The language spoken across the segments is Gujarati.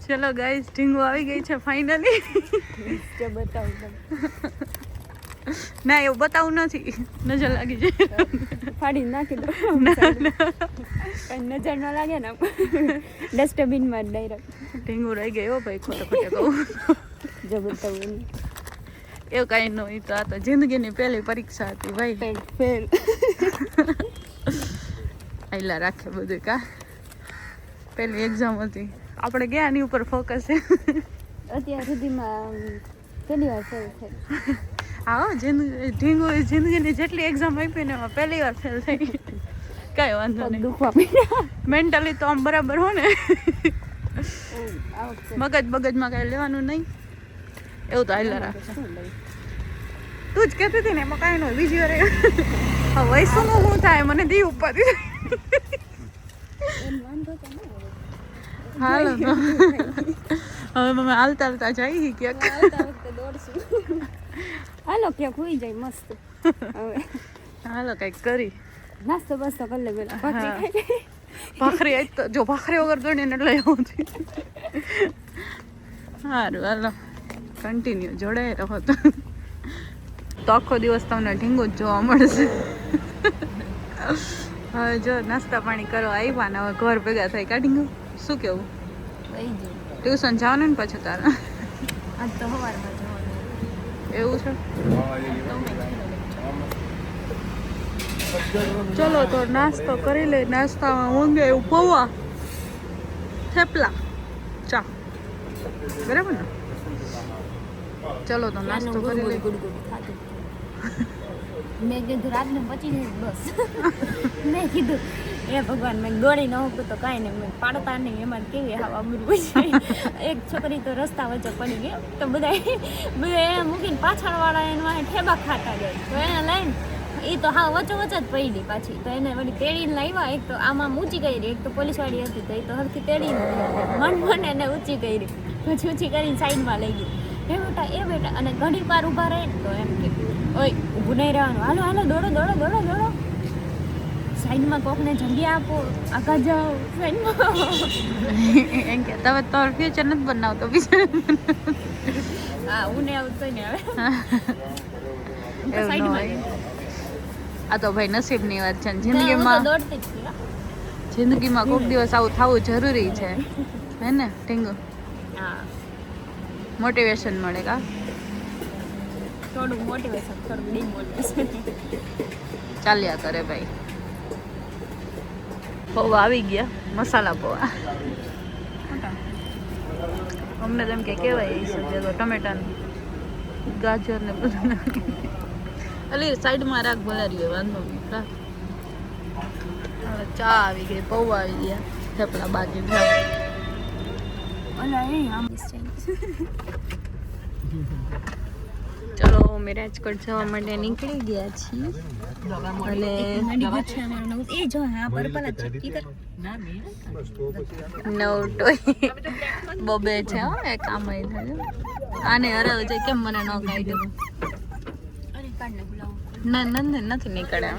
ચલો ગાઈસ ઢીંગો આવી ગઈ છે ફાઇનલી. જે બતાવું ના એવું બતાવું નથી, નજર લાગી જાય. ફાડી નાખી દો. કઈ નજર ન લાગે ને ડસ્ટબિનમાં ડાયરેક્ટ. ઢીંગો રહી ગયો ભાઈ, ખોટે ખોટે કહું. જે બતાવું એવું કાંઈ ન હોય. તો આ તો જિંદગીની પહેલી પરીક્ષા હતી ભાઈ. ફેલ. આયલા રાખે બધું કા. પહેલી એક્ઝામ હતી, આપણે ગયા એની ઉપર ફોકસ છે. અત્યાર સુધીમાં પહેલી વાર ફેલ થઈ. હા ઢીંગો જિંદગીની જેટલી એક્ઝામ આપી ને એમાં પહેલી વાર ફેલ થઈ. કાંઈ વાંધો નહીં, દુખવા માંડ્યા. મેન્ટલી તો આમ બરાબર હો ને. આ વખતે મગજમાં કાંઈ લેવાનું નહીં, એવું તો આયલા રાખે. શું લઈ? તું જ કહેતી હતી ને એમાં કાંઈ ન હોય. બીજી વાર હવે વૈસુનું શું થાય મને દી ઉપાધી. એમ વાંધો તો ન હોય. હાલો તો હવે અમે હાલતા હાલતા જઈએ ક્યાંક. આવતા વખતે દોડશું. હાલો ક્યાંક હોઈ જાય મસ્ત. હવે હાલો કંઈક કરી. નાસ્તો બસ્તો કરી લે પેલા. ભાખરી ખાઈ લે. ભાખરી આજ તો જો ભાખરી વગર દોડીને એટલે આવું થયું. સારું હાલો કન્ટિન્યુ જોડાઈ રહો તો આખો દિવસ તમને ઢીંગો જ જોવા મળશે. હવે જો નાસ્તા પાણી કરો આવ્યા ને હવે ઘર ભેગા થાય કા ઢીંગો. શું કેવું? વહી જાય. ટ્યુશન જવાનું ને પછી તારા? આજ તો સવારમાં જવાનું. એવું છે. ચલો તો નાસ્તો કરી લે. નાસ્તામાં ઊંઘે એવું પૌવા, થેપલા, ચા, બરાબર ને? ચલો તો નાસ્તો કરી લે. મેં કીધું રાતને પચી નહીં બસ. મેં કીધું એ ભગવાન મેં દોડી ન હોતું તો કાંઈ નહીં, મેં પાડતા નહીં. એમાં કેવી હવા અમરું છે. એક છોકરી તો રસ્તા વચ્ચે પડી ગઈ તો બધા એને મૂકીને પાછળવાળા એના ઠેબા ખાતા જાય તો એને લઈને એ તો હા વચ્ચે જ પડી પાછી. તો એને વળી તેડીને લાવ્યા. એક તો આમાં ઊંચી કરી, એક તો પોલીસવાળી હતી તો એ તો હરખી તેડીને મન એને ઊંચી કરી, પછી ઊંચી કરીને સાઈડમાં લઈ ગઈ. એ બેટા અને ઘણી વાર ઊભા રહે ને તો એમ કે ઓય ઊભું નહીં રહેવાનું, હાલો હાલો દોડો દોડો દોડો દોડો, સાઈડમાં કોકને જગ્યા આપો, આગળ જાઓ સાઈડમાં. એમ કે તમે તમારું ફ્યુચર નથી બનાવતો બિચારા. હા હું ને આવું તો ને હવે એવું ન હોય. આ તો ભાઈ નસીબની વાત છે ને. જિંદગીમાં કોઈક દિવસ આવું થવું જરૂરી છે હે ને ઢીંગો? હા મોટિવેશન મળે કા. થોડું મોટિવેશન થોડું ડિમોટિવેશન ચાલ્યા કરે ભાઈ. પૌવા આવી ગયા, મસાલા પૌવા. અમને તેમ કે કહેવાય એ સબ્જી તો ટમેટાનું ગાજર ને બધું નાખી. અલી સાઈડમાં રાખ ભલારી હોય વાંધો નહીં રાખ. હવે ચા આવી ગઈ, પૌવા આવી ગયા, થેપલા બાકી ચલો અમે રાજકોટ જવા માટે નીકળી ગયા છીએ. અને બબે છે એક આમ આને હરાવ છે. કેમ મને ન કાઢ્યું? ના નથી નીકળે.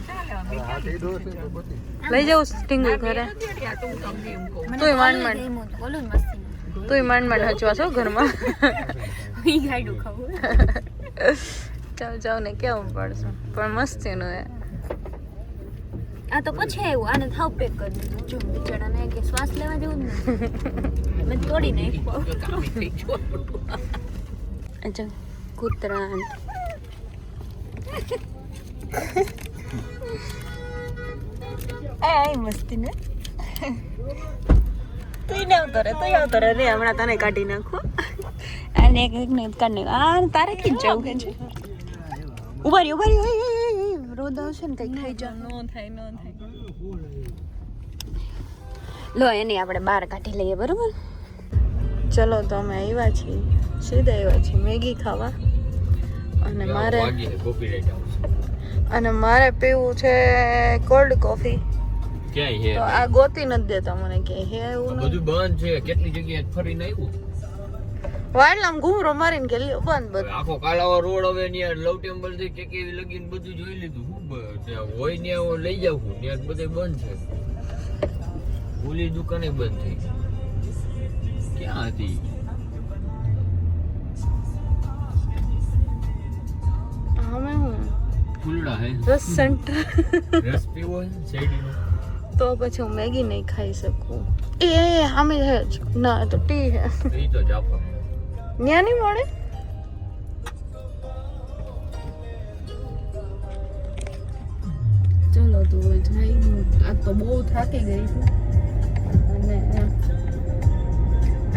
લઈ જાઉં ઢીંગુ ઘરે? તુંય માંડ માંડ હચવા છો ઘરમાં. જાવ ને કેવું પડશે પણ મસ્તી નું. આ તો પછી આવ્યું, આને થાવ પેક કરી દીધું. જો બિચારાને કે શ્વાસ લેવા જેવું જ નથી, મેં તોડી નાખ્યું. અચ્છા કૂતરા એ મસ્તી ને તું આવતો રે રે હમણાં તને કાઢી નાખું. અને એક ને કાઢી નાખ. આ તારે કી જવું કે છે? ઉભા રહી રોદ આવશે ને કઈ ખાઈ જા. ન થાય લો એની આપણે બહાર કાઢી લઈએ બરોબર. ચલો તો અમે આવ્યા છીએ, સીધા આવ્યા છીએ મેગી ખાવા. અને મારે પીવું છે કોલ્ડ કોફી. ક્યાંય હે તો આ ગોતી નથી દેતા મને કે હે એવું બધું બંધ છે. કેટલી જગ્યાએ ફરીને આવ્યું. વાડલામ ઘૂમરો મારીને કે લ્યો બંધ બધું. આખો કાલાવા રોડ હવે ન્યા લવ ટેમ્પલ થી કે કેવી લગીને બધું જોઈ લીધું. ત્યાં હોય ન્યા લઈ જાવ ત્યાં બધે બંધ છે. ઓલી દુકાને બંધ થઈ. ક્યાં હતી. અમે હું ફૂલડા હે રસ સેન્ટર રસ પીવો છે શેરડીનો. તો પછી હું મેગી નહીં ખાઈ શકું. એ અમે હે જ ના તો ટી હે એ તો જાફર ન્યા નહીં મળે. ચલો તો હવે જઈ આજ તો બહુ થાકી ગઈ છું અને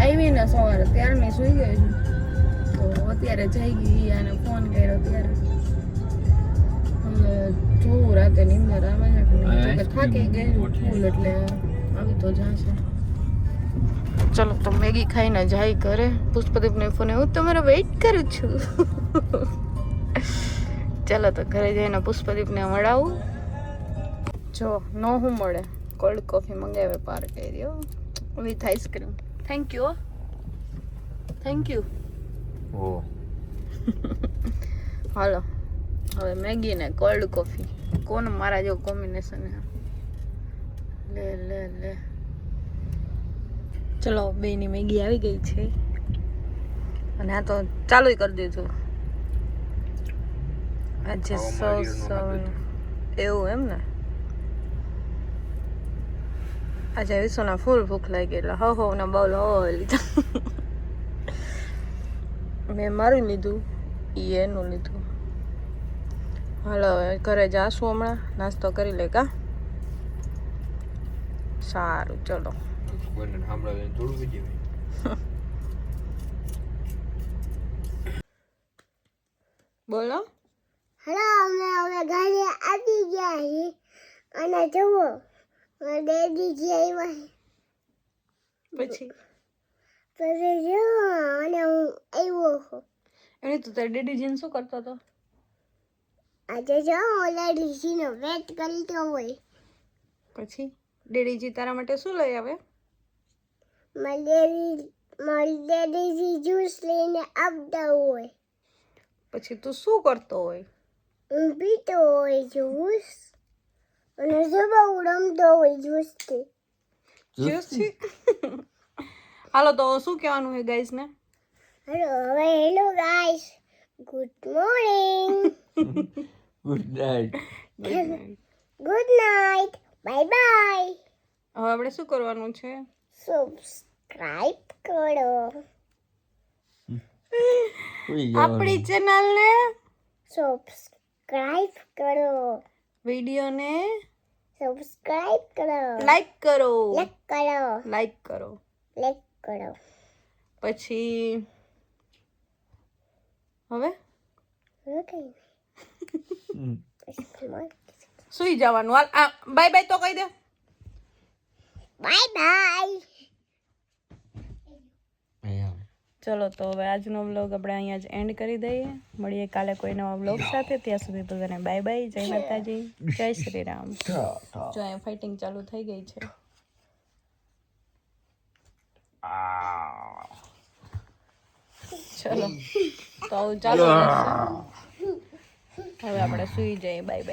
આવીને સવારે ત્યારની સુઈ ગઈ છું તો અત્યારે જઈ ગઈ અને ફોન કર્યો ત્યારે હવે જોઉં રાતે નીંદર આવે છે કે નહીં. જો કે થાકી ગઈ છું ફૂલ એટલે આવી તો જશે. ચલો તો મેગી ખાઈને જાય ઘરે. પુષ્પદીપને ફોન હું તમારો વેઇટ કરું છું. ચાલો તો ઘરે જઈને પુષ્પદીપને મળાવું. જો નો હું મળે કોલ્ડ કોફી મંગાવે પાર કર્યો with ice cream. Thank you thank you. ઓ હાલો હવે મેગી ને કોલ્ડ કોફી કોણ મારા જેવું કોમ્બિનેશન હે. લે લે લે ચલો બેની મેગી આવી ગઈ છે અને આ તો ચાલુ કરી દીધું. આજે એવું એમ ને આજે વિશ્વના ફૂલ ભૂખ લાગી એટલે હો ના બાઉલ હો લીધા. મેં મારું લીધું એ એનું લીધું. હાલો હવે ઘરે જાશું હમણાં નાસ્તો કરી લે કા. સારું ચલો કોઈને સાંભળાવે થોડું વિડીયો બોલો. હેલો અમે હવે ઘરે આવી ગયા છીએ અને જુઓ ડેડીજી આવ્યા પછી પછી જુઓ અને હું આવ્યો છું. એની તો તારી ડેડી જીન શું કરતો હતો. આજે જો ડેડીજીનો વેટ કરતો હોય. પછી ડેડીજી તારા માટે શું લઈ આવે. મારી ડેડીજી જ્યુસ લઈને આવતા હોય. પછી તું શું કરતો હોય. હું પીતો હોય જ્યુસ અને બહુ રમતો હોય જ્યુસથી. જ્યુસથી હાલો તો શું કહેવાનું છે ગાઈસ ને. Hello guys good morning good night good night bye bye. હવે આપણે શું કરવાનું છે. સબસ્ક્રાઇબ કરો આપણી ચેનલ ને. સબસ્ક્રાઇબ કરો વિડીયોને સબસ્ક્રાઇબ કરો લાઈક કરો લાઈક કરો લાઈક કરો લાઈક કરો. પછી હવે સુઈ જવાનું. હાલ બાય બાય તો કહી દે. Bye bye. ચલો તો હવે આજનો વ્લોગ આપણે અહીંયા જ એન્ડ કરી દઈએ. મળીએ કાલે કોઈ નવા વ્લોગ સાથે. ત્યાં સુધી બધાને બાય બાય. જય માતાજી જય શ્રી રામ. જો અહીંયા ફાઇટિંગ ચાલુ થઈ ગઈ છે. ચલો તો ચાલો હવે આપણે સુઈ જઈએ. Bye bye.